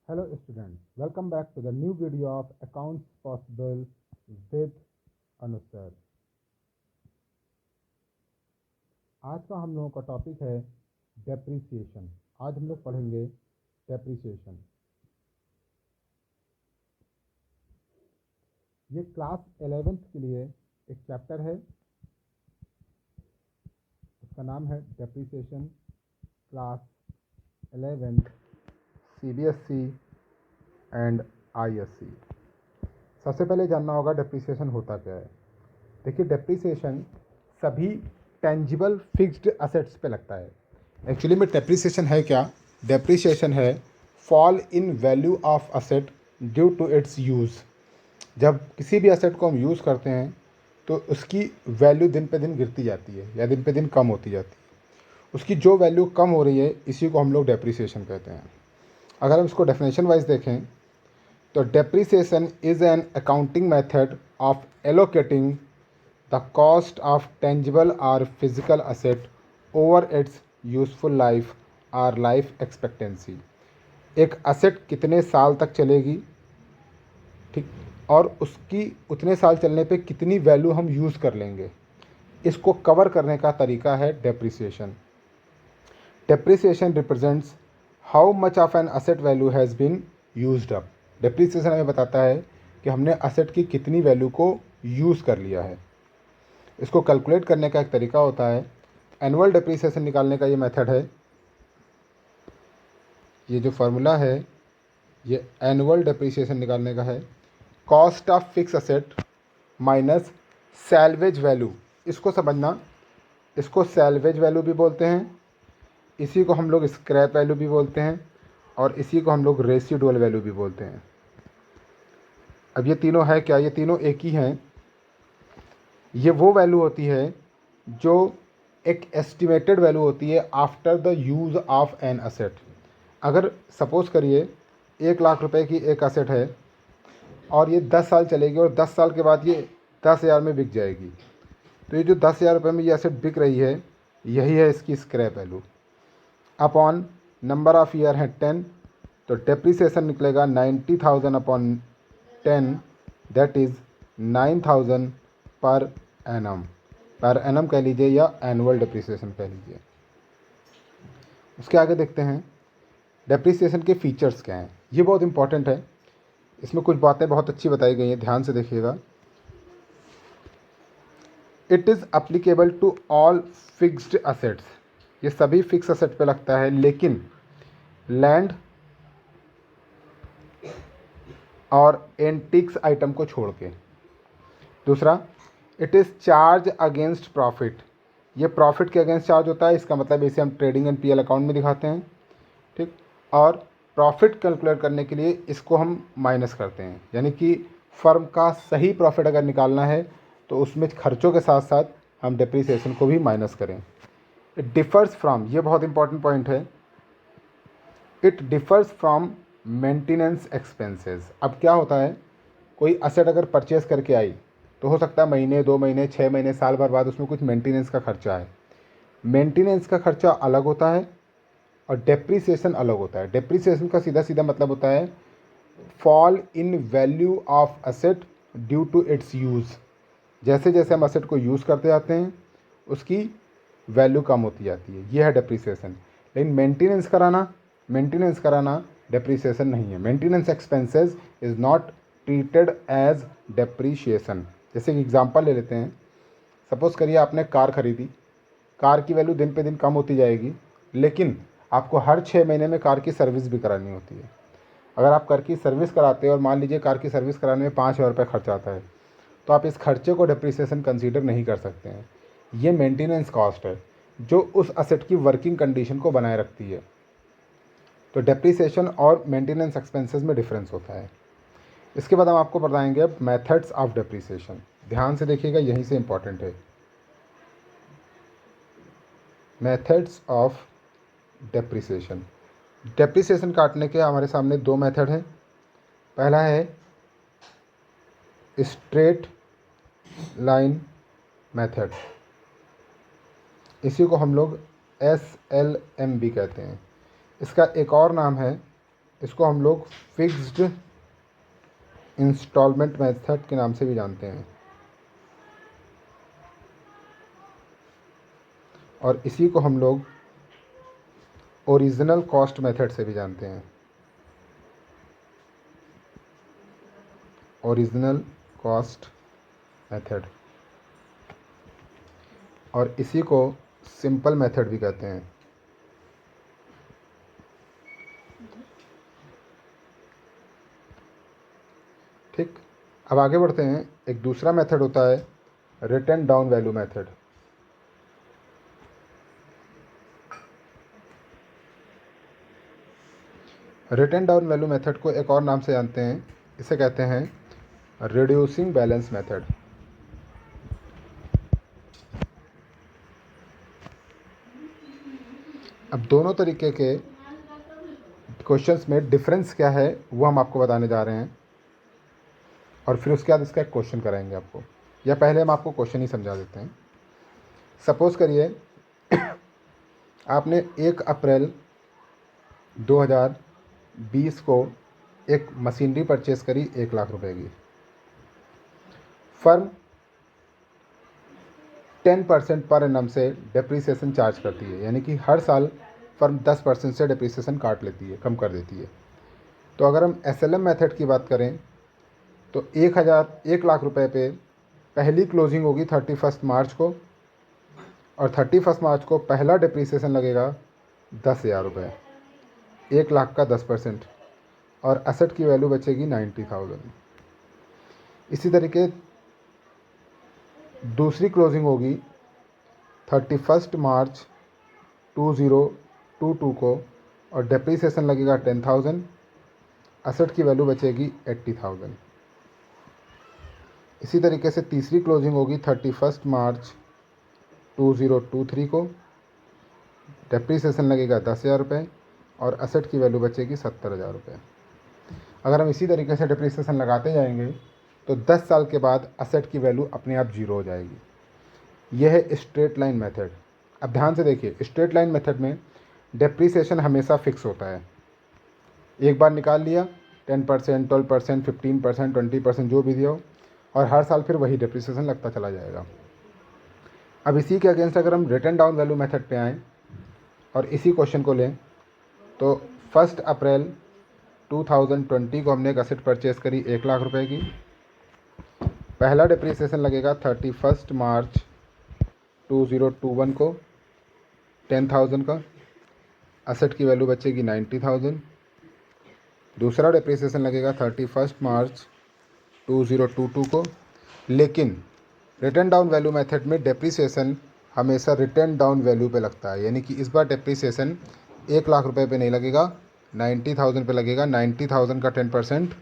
Hello students, welcome back to the new video of Accounts Possible with Anuj sir। आज का हम लोगों का टॉपिक है डेप्रिसिएशन। आज हम लोग पढ़ेंगे डेप्रिसिएशन। ये क्लास 11th के लिए एक चैप्टर है, उसका नाम है depreciation, class 11th CBSE and ISC। सबसे पहले जानना होगा डेप्रिसिएशन होता क्या है। देखिए, डेप्रिसिएशन सभी टेंजिबल फिक्स्ड असेट्स पे लगता है। एक्चुअली में डेप्रिसिएशन है क्या? डेप्रिसिएशन है fall in value of asset due to its use. जब किसी भी असेट को हम यूज़ करते हैं तो उसकी वैल्यू दिन पे दिन गिरती जाती है या दिन पे दिन कम होती जाती है। उसकी जो वैल्यू कम हो रही है, इसी को हम लोग डेप्रिसिएशन कहते हैं। अगर हम इसको डेफिनेशन वाइज देखें तो depreciation is an accounting method of allocating the cost of tangible or physical asset over its useful life or life expectancy। एक असेट कितने साल तक चलेगी, ठीक, और उसकी उतने साल चलने पे कितनी वैल्यू हम यूज़ कर लेंगे, इसको कवर करने का तरीका है depreciation. Depreciation represents how much of an asset value has been used up. Depreciation हमें बताता है कि हमने असेट की कितनी वैल्यू को यूज़ कर लिया है। इसको कैलकुलेट करने का एक तरीका होता है। एनुअल डेप्रिसिएशन निकालने का ये मेथड है। ये जो फार्मूला है ये एनुअल डेप्रिसिएशन निकालने का है। Cost of fix asset minus salvage value, इसको समझना। इसको सैल्वेज वैल्यू भी बोलते हैं, इसी को हम लोग स्क्रैप वैल्यू भी बोलते हैं, और इसी को हम लोग रेसिडुअल वैल्यू भी बोलते हैं। अब ये तीनों है क्या? ये तीनों एक ही हैं। ये वो वैल्यू होती है जो एक एस्टिमेटेड वैल्यू होती है after the use of an asset. अगर सपोज़ करिए 1 लाख रुपए की एक असेट है और ये 10 साल चलेगी और 10 साल के बाद ये 10,000 में बिक जाएगी, तो ये जो 10,000 रुपये में ये असेट बिक रही है, यही है इसकी scrap value. Upon number of year है 10, तो डेप्रिसिएशन निकलेगा 90,000 upon 10, that is 9,000 per annum. Per annum कह लीजिए या एनुअल डेप्रिसिएशन कह लीजिए। उसके आगे देखते हैं डेप्रिसिएशन के फीचर्स क्या हैं। ये बहुत इंपॉर्टेंट है, इसमें कुछ बातें बहुत अच्छी बताई गई हैं, ध्यान से देखिएगा। It is applicable to all fixed assets, ये सभी फिक्स असेट पे लगता है, लेकिन लैंड और एंटिक्स आइटम को छोड़ के। दूसरा, it is charge against profit, ये प्रॉफिट के अगेंस्ट चार्ज होता है। इसका मतलब इसे हम ट्रेडिंग एंड पीएल अकाउंट में दिखाते हैं, ठीक। और प्रॉफिट कैलकुलेट करने के लिए इसको हम माइनस करते हैं, यानी कि फर्म का सही प्रॉफिट अगर निकालना है तो उसमें खर्चों के साथ साथ हम डेप्रिसिएशन को भी माइनस करें। इट डिफ़र्स फ्रॉम, ये बहुत इंपॉर्टेंट पॉइंट है, इट डिफ़र्स फ्रॉम मेंटेनेंस एक्सपेंसेस। अब क्या होता है, कोई असेट अगर परचेस करके आई तो हो सकता है महीने, 2 महीने, 6 महीने, साल भर बाद उसमें कुछ मेंटेनेंस का खर्चा है। मेंटेनेंस का खर्चा अलग होता है और डेप्रिसिएशन अलग होता है। डेप्रिसिएशन का सीधा सीधा मतलब होता है fall in value of asset due to its use. जैसे जैसे हम असेट को यूज़ करते जाते हैं उसकी वैल्यू कम होती जाती है, ये है डेप्रिसिएशन। लेकिन मेंटेनेंस कराना डेप्रिसिएशन नहीं है। Maintenance expenses is not treated as depreciation. जैसे कि एग्जांपल ले लेते हैं, सपोज़ करिए आपने कार खरीदी, कार की वैल्यू दिन पे दिन कम होती जाएगी, लेकिन आपको हर 6 महीने में कार की सर्विस भी करानी होती है। अगर आप कार की सर्विस कराते हैं और मान लीजिए कार की सर्विस कराने में 5,000 रुपये खर्चा आता है, तो आप इस खर्चे को डेप्रिसिएशन कंसीडर नहीं कर सकते हैं। ये मेंटेनेंस कॉस्ट है जो उस असेट की वर्किंग कंडीशन को बनाए रखती है। तो डेप्रिसिएशन और मेंटेनेंस एक्सपेंसेस में डिफरेंस होता है। इसके बाद हम आपको बताएंगे अब मेथड्स ऑफ डेप्रिसिएशन। ध्यान से देखिएगा, यहीं से इंपॉर्टेंट है। Methods of depreciation. डेप्रिसिएशन काटने के हमारे सामने दो मेथड हैं। पहला है स्ट्रेट लाइन मेथड, इसी को हम लोग SLM भी कहते हैं। इसका एक और नाम है इसको हम लोग फिक्स्ड इंस्टॉलमेंट मेथड के नाम से भी जानते हैं, और इसी को हम लोग ओरिजिनल कॉस्ट मेथड से भी जानते हैं, ओरिजिनल कॉस्ट मेथड, और इसी को सिंपल मेथड भी कहते हैं। ठीक, अब आगे बढ़ते हैं। एक दूसरा मेथड होता है written down value method. Written down value method को एक और नाम से जानते हैं, इसे कहते हैं रिड्यूसिंग बैलेंस मेथड। अब दोनों तरीके के क्वेश्चंस में डिफरेंस क्या है वो हम आपको बताने जा रहे हैं, और फिर उसके बाद इसका एक क्वेश्चन कराएंगे आपको, या पहले हम आपको क्वेश्चन ही समझा देते हैं। सपोज़ करिए आपने 1 अप्रैल 2020 को एक मशीनरी परचेस करी 1 लाख रुपए की। फर्म 10% पर एनम से डेप्रीसिएशन चार्ज करती है, यानी कि हर साल फर्म 10% से डेप्रीसिएशन काट लेती है, कम कर देती है। तो अगर हम SLM मेथड की बात करें तो 1 लाख रुपए पे पहली क्लोजिंग होगी 31 मार्च को, और 31 मार्च को पहला डिप्रीसिएशन लगेगा 10,000 रुपये, 1 लाख का 10%, और एसेट की वैल्यू बचेगी 90,000। इसी तरीके दूसरी क्लोजिंग होगी 31 मार्च 2022 को, और डिप्रीसिएशन लगेगा 10,000, एसेट की वैल्यू बचेगी 80,000। इसी तरीके से तीसरी क्लोजिंग होगी 31 मार्च 2023 को, डेप्रीसिएशन लगेगा 10,000 रुपये, और एसेट की वैल्यू बचेगी 70,000 रुपये। अगर हम इसी तरीके से डेप्रीसिएशन लगाते जाएंगे तो 10 साल के बाद एसेट की वैल्यू अपने आप जीरो हो जाएगी। यह है स्ट्रेट लाइन मेथड। अब ध्यान से देखिए, स्ट्रेट लाइन मेथड में डेप्रीसिएशन हमेशा फिक्स होता है, एक बार निकाल लिया 10%, 12%, 15%, 20% जो भी दिया हो, और हर साल फिर वही डेप्रीसिएशन लगता चला जाएगा। अब इसी के अगेंस्ट अगर हम रिटर्न डाउन वैल्यू मेथड पे आएँ और इसी क्वेश्चन को लें, तो 1 अप्रैल 2020 को हमने एक एसेट परचेस करी 1 लाख रुपए की। पहला डिप्रीसिएशन लगेगा 31 मार्च 2021 को 10,000 का, एसेट की वैल्यू बचेगी 90,000। दूसरा डिप्रीसिएशन लगेगा 31 मार्च 2022 को, लेकिन रिटर्न डाउन वैल्यू मेथड में डेप्रीसिएशन हमेशा रिटर्न डाउन वैल्यू पे लगता है, यानी कि इस बार डेप्रीसिएशन 1 लाख रुपए पे नहीं लगेगा, 90,000 पे लगेगा। 90,000 का 10%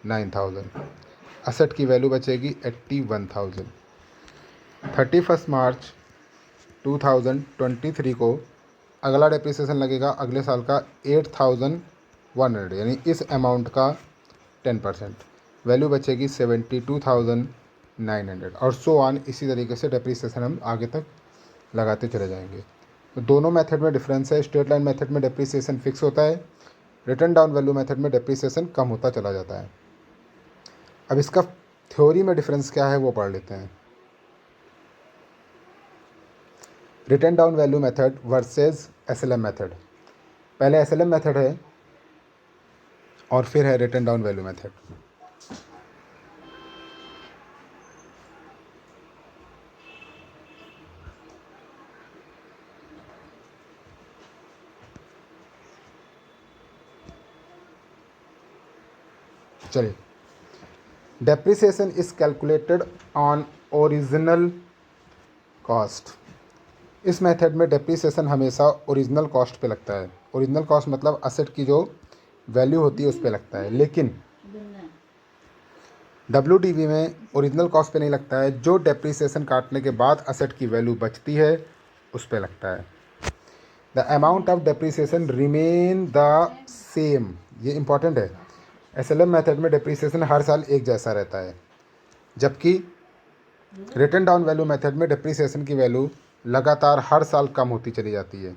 9,000, एसेट की वैल्यू बचेगी 81,000। 31 मार्च 2023 को अगला डेप्रीसिएशन लगेगा अगले साल का 8,100, यानी इस अमाउंट का 10%, वैल्यू बचेगी 72,900, और सो ऑन। इसी तरीके से डेप्रीसिएशन हम आगे तक लगाते चले जाएंगे। तो दोनों मेथड में डिफरेंस है। स्ट्रेट लाइन मेथड में डेप्रीसिएशन फिक्स होता है, रिटर्न डाउन वैल्यू मेथड में डेप्रीसिएशन कम होता चला जाता है। अब इसका थ्योरी में डिफरेंस क्या है वो पढ़ लेते हैं। Return down value method versus SLM method. पहले SLM मेथड है और फिर है रिटर्न डाउन वैल्यू मेथड। चलिए, depreciation is calculated on original cost. इस मेथड में डेप्रिसिएशन हमेशा ओरिजिनल कॉस्ट पे लगता है। ओरिजिनल कॉस्ट मतलब असेट की जो वैल्यू होती है उस पे लगता है, लेकिन WDV में ओरिजिनल कॉस्ट पे नहीं लगता है, जो डेप्रिसिएशन काटने के बाद असेट की वैल्यू बचती है उस पे लगता है। The amount of depreciation remain the same, ये इंपॉर्टेंट है। SLM मेथड में डेप्रिसिएशन हर साल एक जैसा रहता है, जबकि रिटर्न डाउन वैल्यू मेथड में डेप्रिसिएशन की वैल्यू लगातार हर साल कम होती चली जाती है।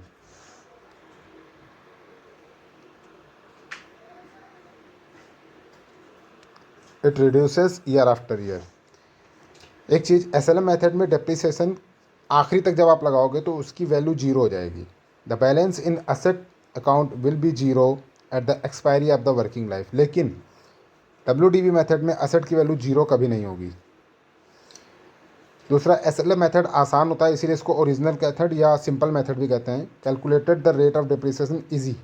It reduces year after year. एक चीज़, SLM मेथड में डेप्रिसिएशन आखिरी तक जब आप लगाओगे तो उसकी वैल्यू जीरो हो जाएगी। The balance in asset account will be zero at the expiry of the working life. लेकिन WDV मेथड में असेट की वैल्यू जीरो कभी नहीं होगी। दूसरा, SLM मेथड आसान होता है, इसीलिए इसको ओरिजिनल मेथड या सिंपल मेथड भी कहते हैं। Calculated the rate of depreciation easy.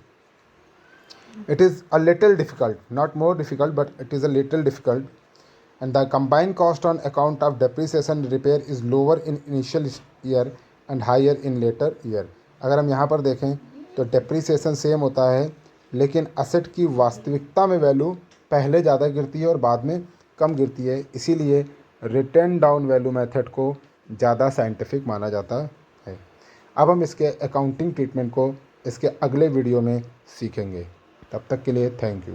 It is a little difficult, not more difficult, but it is a little difficult. And the combined cost on account of depreciation repair is lower in initial year and higher in later year. अगर हम यहाँ पर देखें तो depreciation same होता है, लेकिन asset की वास्तविकता में वैल्यू पहले ज़्यादा गिरती है और बाद में कम गिरती है। इसीलिए रिटर्न डाउन वैल्यू मेथड को ज़्यादा साइंटिफिक माना जाता है। अब हम इसके अकाउंटिंग ट्रीटमेंट को इसके अगले वीडियो में सीखेंगे। तब तक के लिए थैंक यू।